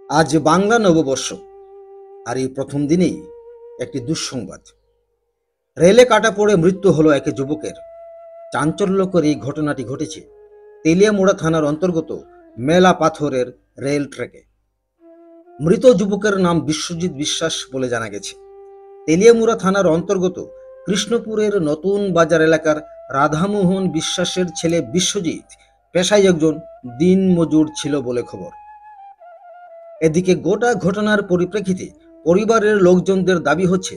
আজ বাংলা নববর্ষ, আর এই প্রথম দিনেই একটি দুঃসংবাদ। রেলে কাটা পড়ে মৃত্যু হলো এক যুবকের। চাঞ্চল্যকর এই ঘটনাটি ঘটেছে তেলিয়ামুড়া থানার অন্তর্গত মেলা পাথরের রেল ট্র্যাকে। মৃত যুবকের নাম বিশ্বজিৎ বিশ্বাস বলে জানা গেছে। তেলিয়ামুড়া থানার অন্তর্গত কৃষ্ণপুরের নতুন বাজার এলাকার রাধামোহন বিশ্বাসের ছেলে বিশ্বজিৎ পেশায় একজন দিনমজুর ছিল বলে খবর। এদিকে গোটা ঘটনার পরিপ্রেক্ষিতে পরিবারের লোকজনদের দাবি হচ্ছে,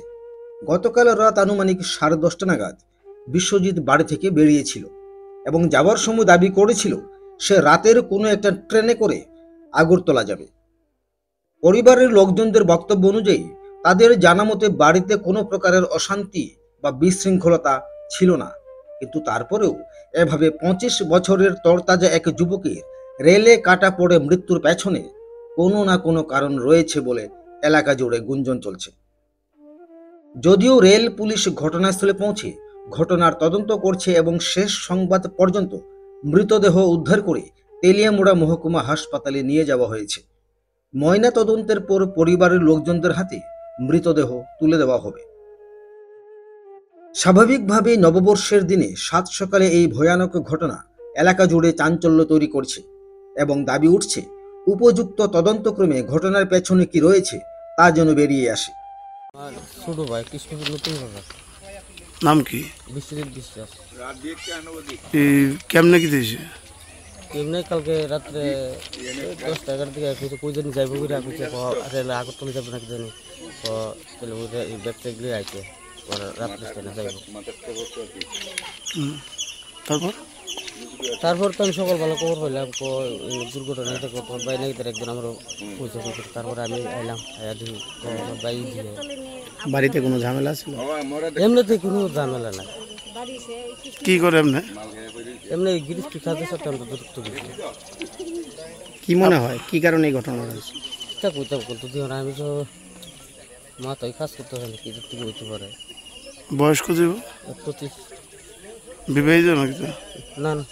গতকাল রাত আনুমানিক 10:30 নাগাদ বিশ্বজিৎ বাড়ি থেকে বেরিয়েছিল এবং যাওয়ার সময় দাবি করেছিল সে রাতের কোনো একটা ট্রেনে করে আগরতলা যাবে। পরিবারের লোকজনদের বক্তব্য অনুযায়ী তাদের জানা মতে বাড়িতে কোনো প্রকারের অশান্তি বা বিশৃঙ্খলতা ছিল না, কিন্তু তারপরেও এভাবে 25 বছরের তরতাজা এক যুবকের রেলে কাটা পড়ে মৃত্যুর পেছনে কোনো না কোনো কারণ রয়েছে বলে এলাকা জুড়ে গুঞ্জন চলছে। যদিও রেল পুলিশ ঘটনাস্থলে পৌঁছে ঘটনার তদন্ত করছে এবং শেষ সংবাদ পর্যন্ত মৃতদেহ উদ্ধার করে তেলিয়ামুড়া মহকুমা হাসপাতালে নিয়ে যাওয়া হয়েছে। ময়না তদন্তের পর পরিবারের লোকজনদের হাতে মৃতদেহ তুলে দেওয়া হবে। স্বাভাবিকভাবেই নববর্ষের দিনে সাত সকালে এই ভয়ানক ঘটনা এলাকা জুড়ে চাঞ্চল্য তৈরি করছে এবং দাবি উঠছে উপযুক্ত তদন্তক্রমে ঘটনার পেছনে কি রয়েছে তা যেন বেরিয়ে আসে। আর ছোট ভাই কৃষ্ণপুর নতুন বাজার। নাম কি? বিশ্বজিৎ বিশ্বাস। কেমনে কি দিয়েছে? এমনি কালকে রাত্রে 10-11 দিকে কিছু কই জানি যাইব করে কইছে রেলে আগরতলা যাবে নাকি জানি, তো তাহলে ওই ব্যাগটা গিয়ে আইছে ওরা রাত্রে স্টেশনে যাইব। তারপর তো আমি সকালবেলা খবর পাইলাম দুর্ঘটনা খবর পাই নাকি, তার একজন আমারও পয়সা করছে। তারপরে আমি আইলাম, আয়া দেখি বাই দিয়ে। বাড়িতে কোনো ঝামেলা ছিল? এমনিতে কোনো ঝামেলা নাই। কি করে এমনি? এমনি গিরিশ খাদ্যের সাথে আমরা যুক্ত কিছু। কি মনে হয় কি কারণে এই ঘটনা হয়েছে? তা কইতে বলতো দিও না, আমি তো মাথায় কাজ করতে হয় না, কি থেকে হইতে পারে। বয়স কত? 25। বিবাহিত নাকি? না না।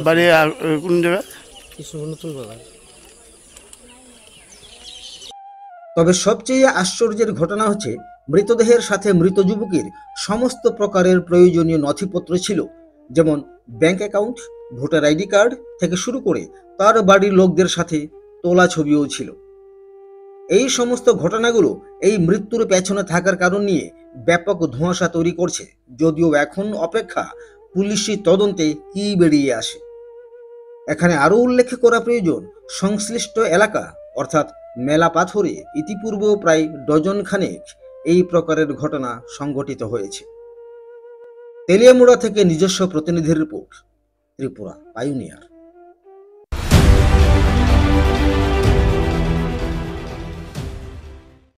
বাড়ি কোন জায়গায়? কৃষ্ণপুর নতুন বাজার। তবে সবচেয়ে আশ্চর্যের ঘটনা হচ্ছে মৃতদেহের সাথে মৃত যুবকের সমস্ত প্রকারের প্রয়োজনীয় নথিপত্র ছিল, যেমন bank account, voter ID card থেকে শুরু করে তার বাড়ির লোকদের সাথে তোলা ছবিও ছিল। এই সমস্ত ঘটনাগুলো এই মৃত্যুর পেছনে থাকার কারণ নিয়ে ব্যাপক ধোঁয়াশা তৈরি করছে, যদিও এখন অপেক্ষা পুলিশি তদন্তে কি বেরিয়ে আসে। এখানে আরও উল্লেখ করা প্রয়োজন, সংশ্লিষ্ট এলাকা অর্থাৎ মেলা পাথরে ইতিপূর্বেও প্রায় ডজন খানেক এই প্রকারের ঘটনা সংঘটিত হয়েছে। তেলিয়ামুড়া থেকে নিজস্ব প্রতিনিধির রিপোর্ট, ত্রিপুরা পাইওনিয়ার।